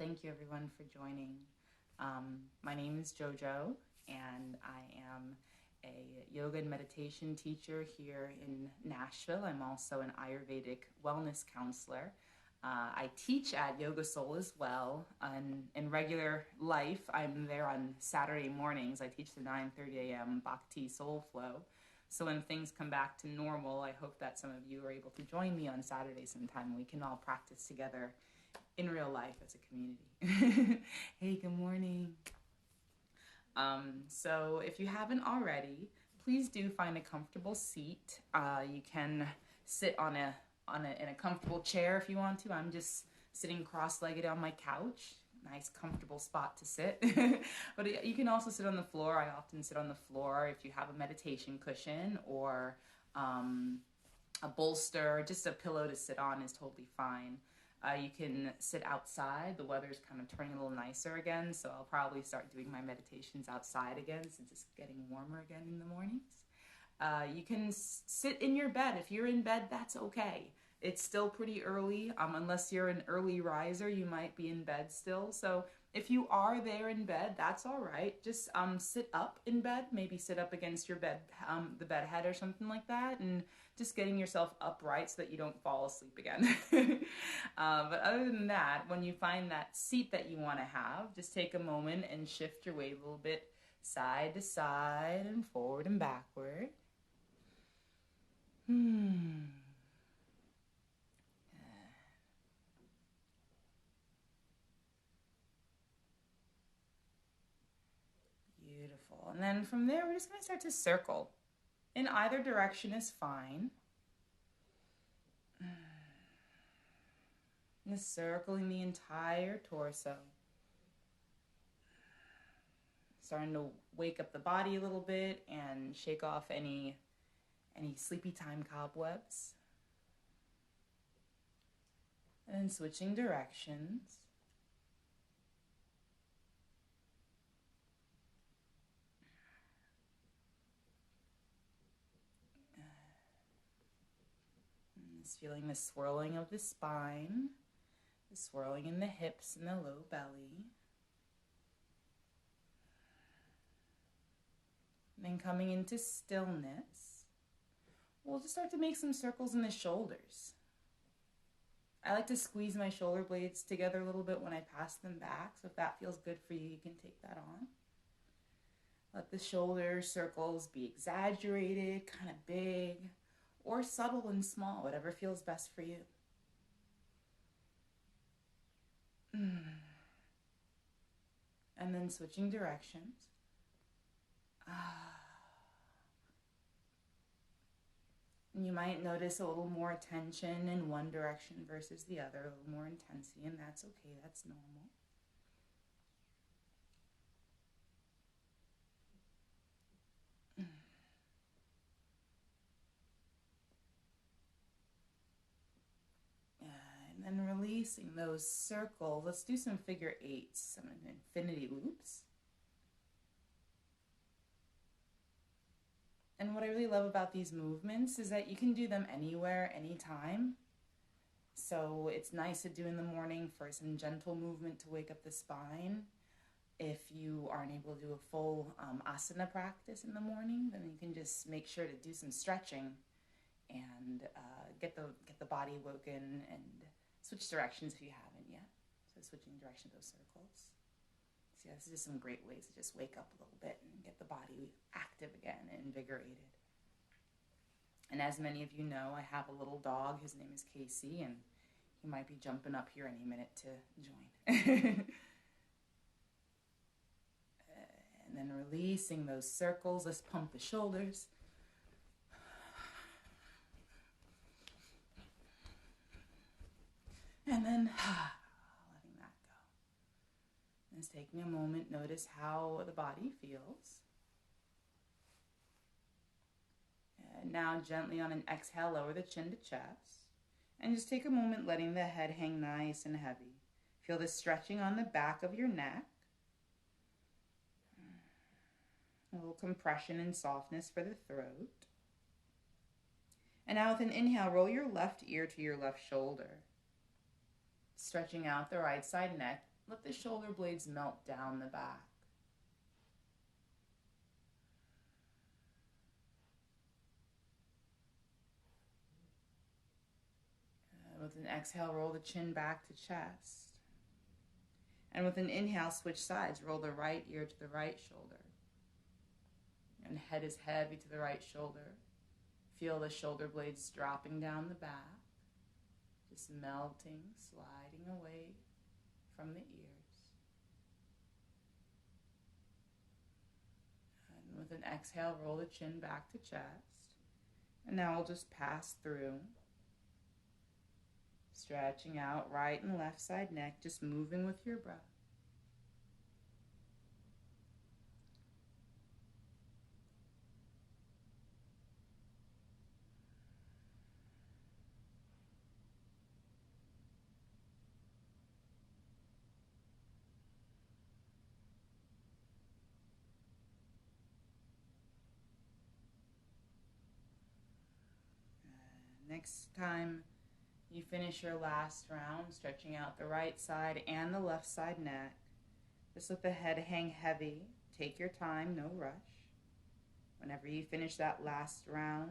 Thank you everyone for joining. My name is JoJo and I am a yoga and meditation teacher here in Nashville. I'm also an Ayurvedic wellness counselor. I teach at Yoga Soul as well. In regular life, I'm there on Saturday mornings. I teach the 9:30 a.m. Bhakti Soul Flow. So when things come back to normal, I hope that some of you are able to join me on Saturday sometime. We can all practice together in real life as a community. Hey, good morning. So if you haven't already, please do find a comfortable seat. You can sit in a comfortable chair if you want to. I'm just sitting cross-legged on my couch. Nice comfortable spot to sit. But you can also sit on the floor. I often sit on the floor if you have a meditation cushion or a bolster. Just a pillow to sit on is totally fine. You can sit outside. The weather's kind of turning a little nicer again, so I'll probably start doing my meditations outside again since it's getting warmer again in the mornings. You can sit in your bed. If you're in bed, that's okay. It's still pretty early. Unless you're an early riser, you might be in bed still. So if you are there in bed, that's all right. Just sit up in bed. Maybe sit up against your bed, the bed head or something like that, and just getting yourself upright so that you don't fall asleep again. But other than that, when you find that seat that you want to have, just take a moment and shift your weight a little bit side to side and forward and backward. Beautiful. And then from there, we're just going to start to circle. In either direction is fine. Just circling the entire torso. Starting to wake up the body a little bit and shake off any sleepy time cobwebs. And then switching directions. And just feeling the swirling of the spine, the swirling in the hips and the low belly. And then coming into stillness, we'll just start to make some circles in the shoulders. I like to squeeze my shoulder blades together a little bit when I pass them back, so if that feels good for you, you can take that on. Let the shoulder circles be exaggerated, kind of big, or subtle and small, whatever feels best for you. And then switching directions. You might notice a little more tension in one direction versus the other, a little more intensity, and that's okay, that's normal. And then releasing those circles. Let's do some figure eights, some infinity loops. And what I really love about these movements is that you can do them anywhere, anytime. So it's nice to do in the morning for some gentle movement to wake up the spine. If you aren't able to do a full asana practice in the morning, then you can just make sure to do some stretching and get the body woken and switch directions if you haven't yet. So switching direction of those circles. So yeah, this is just some great ways to just wake up a little bit and get the body active again and invigorated. And as many of you know, I have a little dog. His name is Casey, and he might be jumping up here any minute to join. And then releasing those circles. Let's pump the shoulders. And then letting that go. Just taking a moment, notice how the body feels. And now gently on an exhale, lower the chin to chest. And just take a moment letting the head hang nice and heavy. Feel the stretching on the back of your neck. A little compression and softness for the throat. And now with an inhale, roll your left ear to your left shoulder. Stretching out the right side neck, Let the shoulder blades melt down the back. With an exhale, roll the chin back to chest. And with an inhale, switch sides. Roll the right ear to the right shoulder. And head is heavy to the right shoulder. Feel the shoulder blades dropping down the back. Just melting, sliding away from the ears. And with an exhale, roll the chin back to chest. And now we'll just pass through. Stretching out right and left side neck, just moving with your breath. Next time you finish your last round, stretching out the right side and the left side neck. Just let the head hang heavy. Take your time, no rush. Whenever you finish that last round,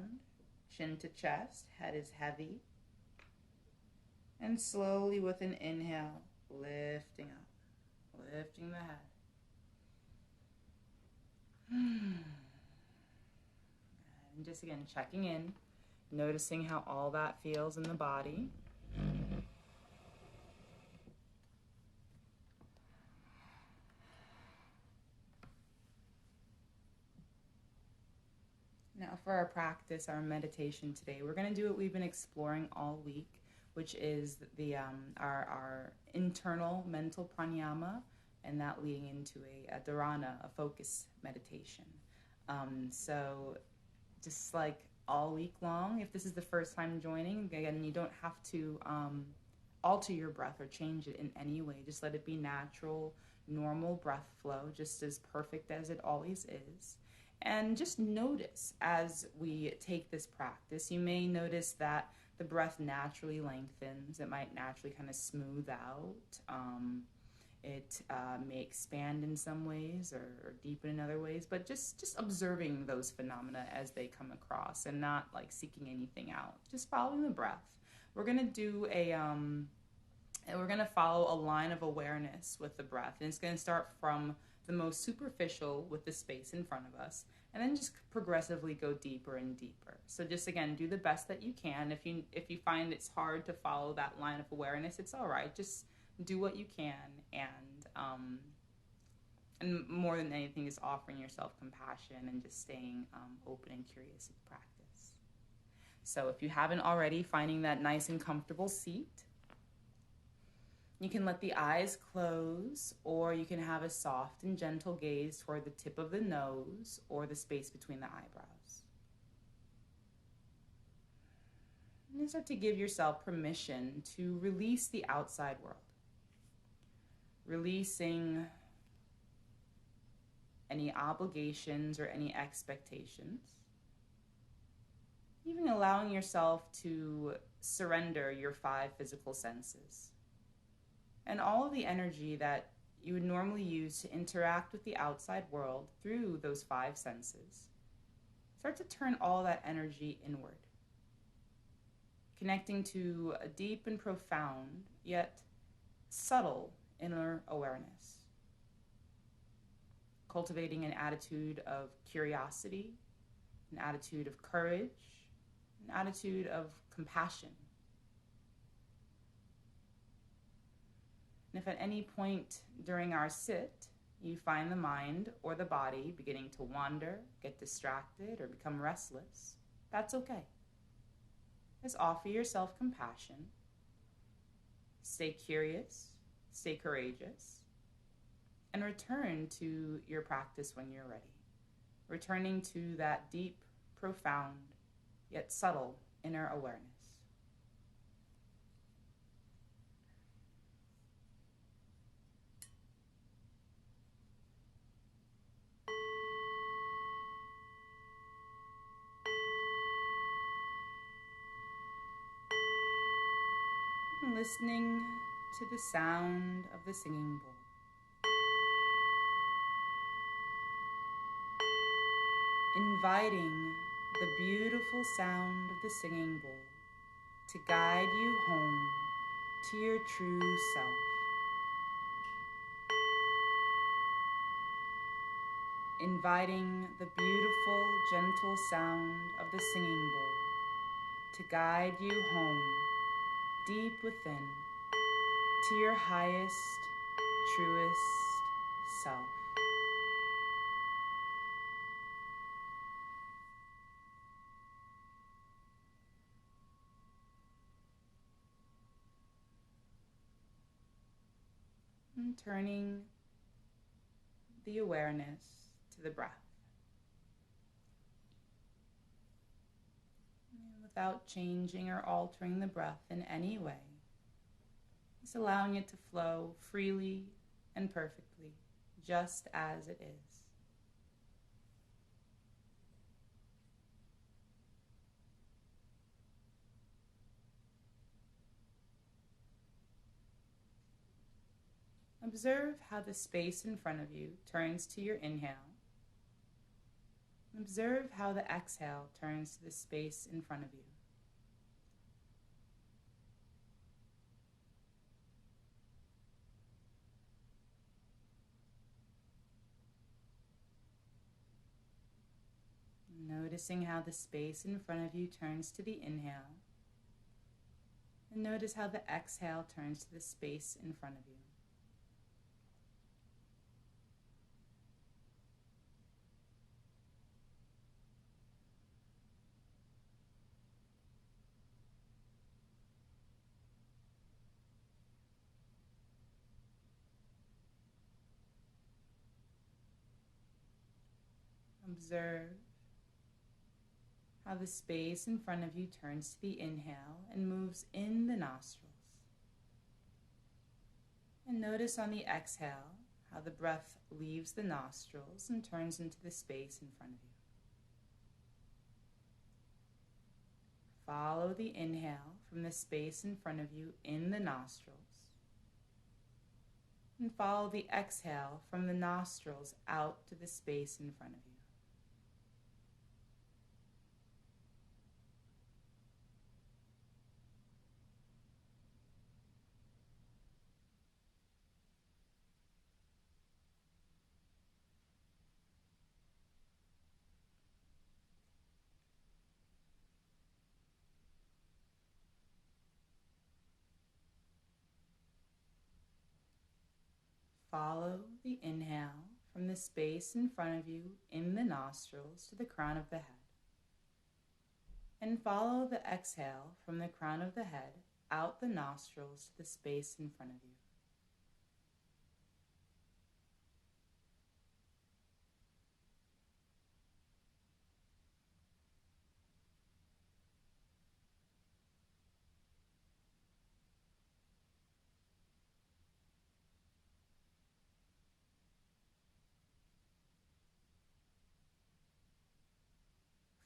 chin to chest, head is heavy. And slowly with an inhale, lifting up, lifting the head. And just again, checking in, noticing how all that feels in the body. Now for our practice, our meditation today, we're going to do what we've been exploring all week, which is the our internal mental pranayama, and that leading into a dharana, a focus meditation. So just like all week long, if this is the first time joining, again, you don't have to alter your breath or change it in any way. Just let it be natural, normal breath flow, just as perfect as it always is. And just notice as we take this practice, you may notice that the breath naturally lengthens. It might naturally kind of smooth out. It may expand in some ways or deepen in other ways, but just observing those phenomena as they come across and not like seeking anything out. Just following the breath. We're going to do and we're going to follow a line of awareness with the breath. And it's going to start from the most superficial with the space in front of us, and then just progressively go deeper and deeper. So just again, do the best that you can. If you find it's hard to follow that line of awareness, it's all right. Just do what you can, and more than anything, is offering yourself compassion and just staying open and curious with practice. So if you haven't already, finding that nice and comfortable seat. You can let the eyes close, or you can have a soft and gentle gaze toward the tip of the nose or the space between the eyebrows. And start to give yourself permission to release the outside world. Releasing any obligations or any expectations. Even allowing yourself to surrender your 5 physical senses. And all of the energy that you would normally use to interact with the outside world through those 5 senses. Start to turn all that energy inward. Connecting to a deep and profound, yet subtle inner awareness. Cultivating an attitude of curiosity, an attitude of courage, an attitude of compassion. And if at any point during our sit, you find the mind or the body beginning to wander, get distracted, or become restless, that's okay. Just offer yourself compassion. Stay curious, stay courageous, and return to your practice when you're ready. Returning to that deep, profound, yet subtle inner awareness. Listening to the sound of the singing bowl. Inviting the beautiful sound of the singing bowl to guide you home to your true self. Inviting the beautiful, gentle sound of the singing bowl to guide you home, deep within, to your highest, truest self. And turning the awareness to the breath. Without changing or altering the breath in any way. Just allowing it to flow freely and perfectly, just as it is. Observe how the space in front of you turns to your inhale. Observe how the exhale turns to the space in front of you. Noticing how the space in front of you turns to the inhale. And notice how the exhale turns to the space in front of you. Observe how the space in front of you turns to the inhale and moves in the nostrils. And notice on the exhale how the breath leaves the nostrils and turns into the space in front of you. Follow the inhale from the space in front of you in the nostrils. And follow the exhale from the nostrils out to the space in front of you. Follow the inhale from the space in front of you in the nostrils to the crown of the head. And follow the exhale from the crown of the head out the nostrils to the space in front of you.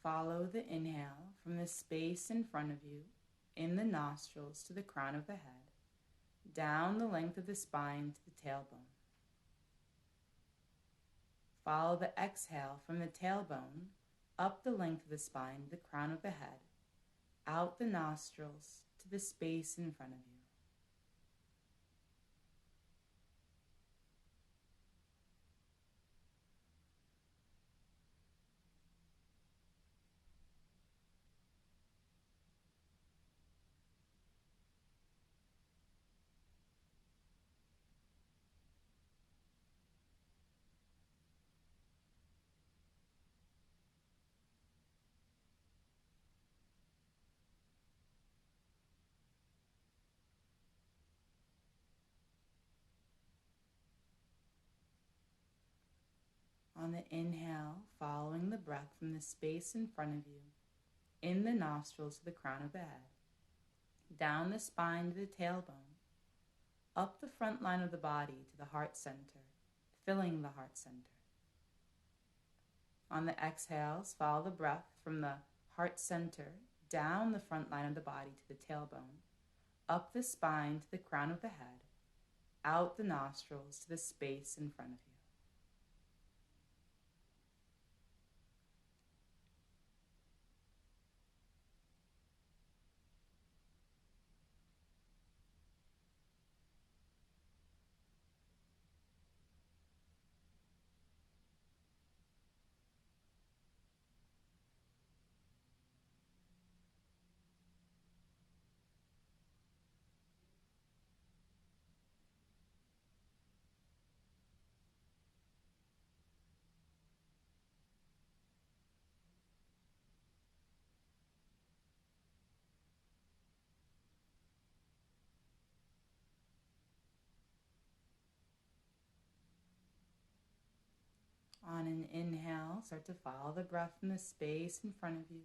Follow the inhale from the space in front of you in the nostrils to the crown of the head, down the length of the spine to the tailbone. Follow the exhale from the tailbone up the length of the spine to the crown of the head, out the nostrils to the space in front of you. On the inhale, following the breath from the space in front of you, in the nostrils to the crown of the head, down the spine to the tailbone, up the front line of the body to the heart center, filling the heart center. On the exhales, follow the breath from the heart center, down the front line of the body to the tailbone, up the spine to the crown of the head, out the nostrils to the space in front of you. On an inhale, start to follow the breath from the space in front of you,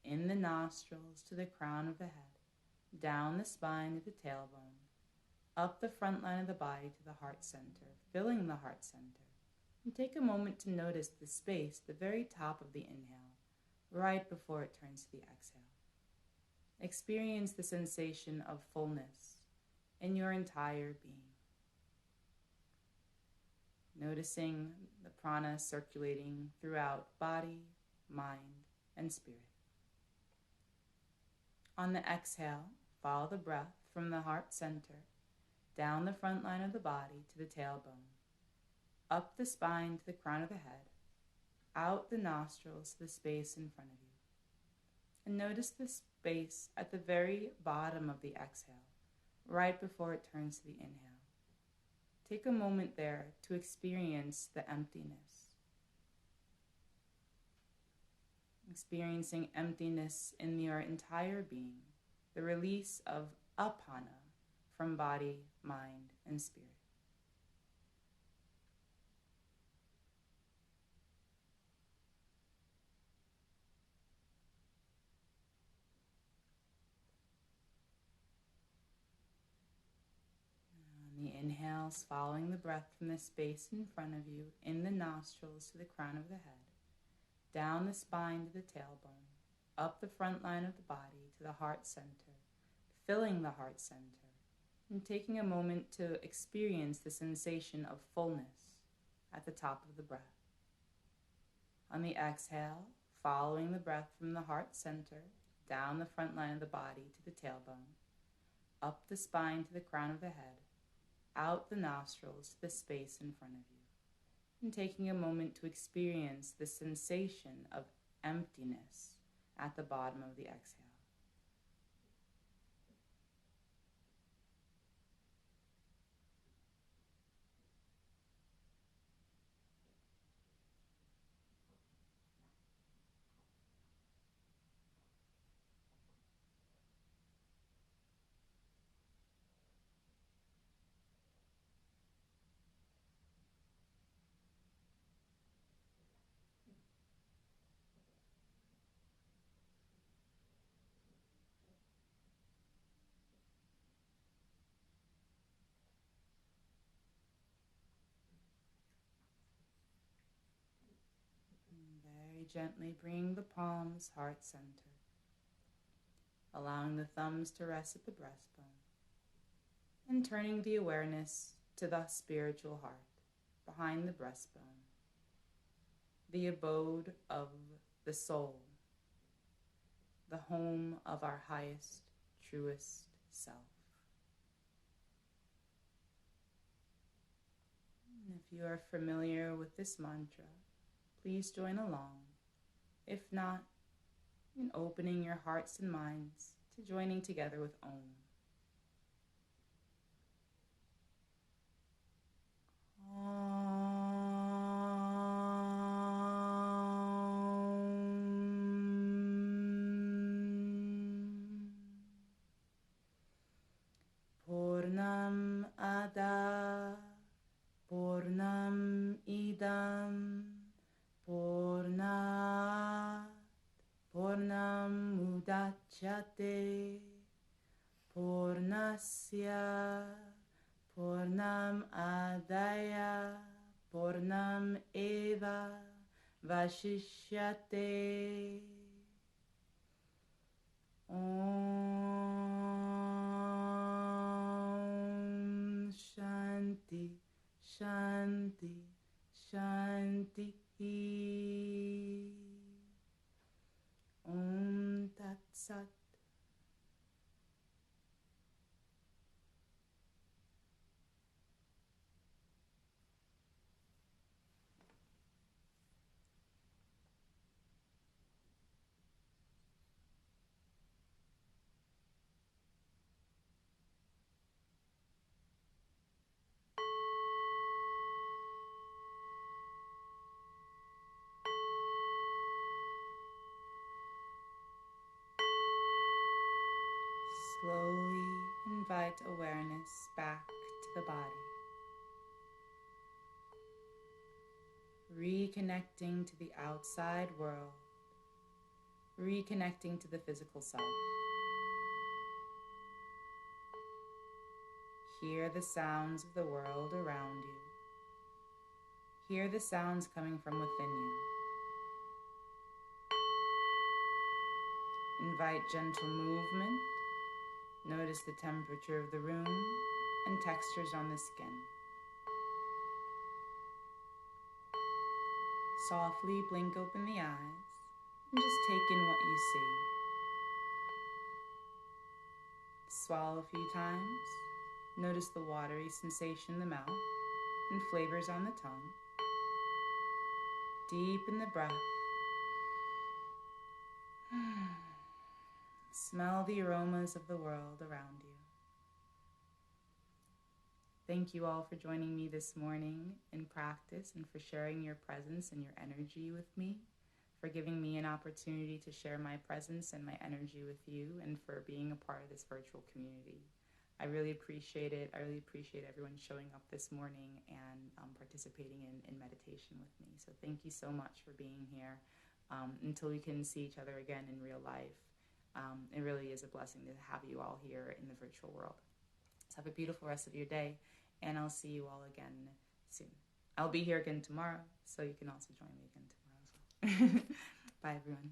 in the nostrils to the crown of the head, down the spine to the tailbone, up the front line of the body to the heart center, filling the heart center. And take a moment to notice the space at the very top of the inhale, right before it turns to the exhale. Experience the sensation of fullness in your entire being. Noticing the prana circulating throughout body, mind, and spirit. On the exhale, follow the breath from the heart center, down the front line of the body to the tailbone, up the spine to the crown of the head, out the nostrils to the space in front of you. And notice the space at the very bottom of the exhale, right before it turns to the inhale. Take a moment there to experience the emptiness. Experiencing emptiness in your entire being, the release of apana from body, mind, and spirit. The inhales, following the breath from the space in front of you, in the nostrils to the crown of the head, down the spine to the tailbone, up the front line of the body to the heart center, filling the heart center, and taking a moment to experience the sensation of fullness at the top of the breath. On the exhale, following the breath from the heart center, down the front line of the body to the tailbone, up the spine to the crown of the head, out the nostrils to the space in front of you, and taking a moment to experience the sensation of emptiness at the bottom of the exhale. Very gently bring the palms heart center, allowing the thumbs to rest at the breastbone, and turning the awareness to the spiritual heart behind the breastbone, the abode of the soul, the home of our highest, truest self. And if you are familiar with this mantra, please join along. If not, in opening your hearts and minds to joining together with Om. Purnam Ada Purnam Idam Purnat Purnam Udachyate Purnasya Purnam Adaya Purnam Eva Vashishyate. Om. Shanti, Shanti. Om Tat Sat. Slowly invite awareness back to the body, reconnecting to the outside world, reconnecting to the physical self. Hear the sounds of the world around you. Hear the sounds coming from within you. Invite gentle movement. Notice the temperature of the room and textures on the skin. Softly blink open the eyes and just take in what you see. Swallow a few times. Notice the watery sensation in the mouth and flavors on the tongue. Deepen the breath. Smell the aromas of the world around you. Thank you all for joining me this morning in practice and for sharing your presence and your energy with me, for giving me an opportunity to share my presence and my energy with you, and for being a part of this virtual community. I really appreciate it. I really appreciate everyone showing up this morning and participating in meditation with me. So thank you so much for being here. Until we can see each other again in real life, it really is a blessing to have you all here in the virtual world. So have a beautiful rest of your day, and I'll see you all again soon. I'll be here again tomorrow, so you can also join me again tomorrow as well. Bye, everyone.